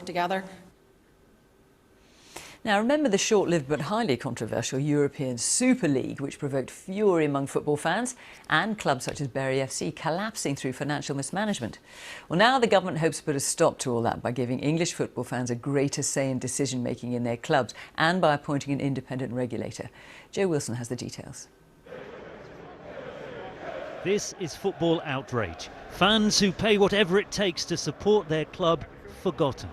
working together. Now, remember the short-lived but highly controversial European Super League, which provoked fury among football fans and clubs such as Bury FC collapsing through financial mismanagement. Well, now the government hopes to put a stop to all that by giving English football fans a greater say in decision-making in their clubs and by appointing an independent regulator. Jo Wilson has the details. This is football outrage. Fans who pay whatever it takes to support their club forgotten.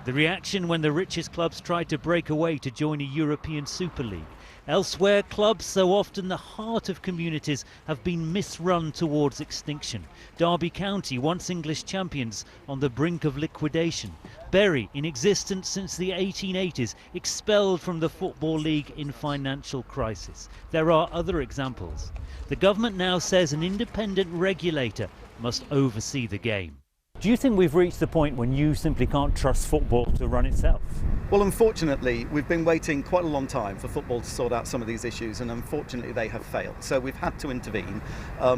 The reaction when the richest clubs tried to break away to join a European Super League. Elsewhere, clubs, so often the heart of communities, have been misrun towards extinction. Derby County, once English champions, on the brink of liquidation. Bury, in existence since the 1880s, expelled from the Football League in financial crisis. There are other examples. The government now says an independent regulator must oversee the game. Do you think we've reached the point when you simply can't trust football to run itself? Well, unfortunately, we've been waiting quite a long time for football to sort out some of these issues, and unfortunately they have failed. So we've had to intervene.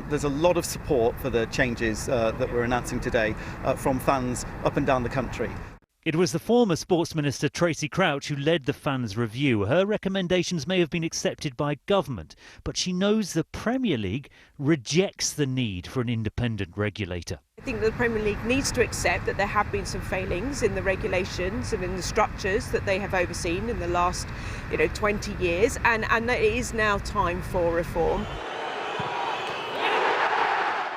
There's a lot of support for the changes that we're announcing today from fans up and down the country. It was the former Sports Minister Tracy Crouch who led the fans' review. Her recommendations may have been accepted by government, but she knows the Premier League rejects the need for an independent regulator. I think the Premier League needs to accept that there have been some failings in the regulations and in the structures that they have overseen in the last 20 years, and that it is now time for reform.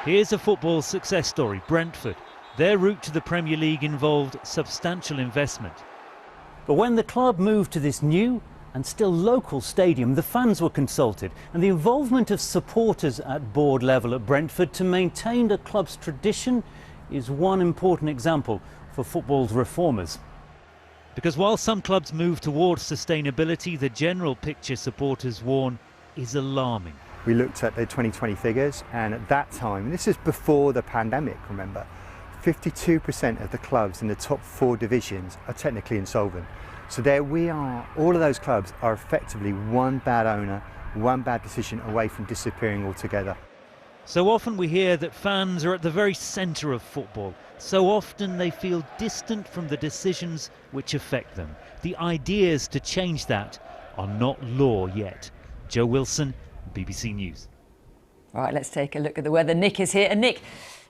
Here's a football success story, Brentford. Their route to the Premier League involved substantial investment. But when the club moved to this new and still local stadium, the fans were consulted, and the involvement of supporters at board level at Brentford to maintain the club's tradition is one important example for football's reformers. Because while some clubs move towards sustainability, the general picture supporters warn is alarming. We looked at the 2020 figures, and at that time, and this is before the pandemic, remember, 52% of the clubs in the top 4 divisions are technically insolvent. So there we are, all of those clubs are effectively one bad owner, one bad decision away from disappearing altogether. So often we hear that fans are at the very centre of football. So often they feel distant from the decisions which affect them. The ideas to change that are not law yet. Jo Wilson, BBC News. All right, let's take a look at the weather. Nick is here. And Nick,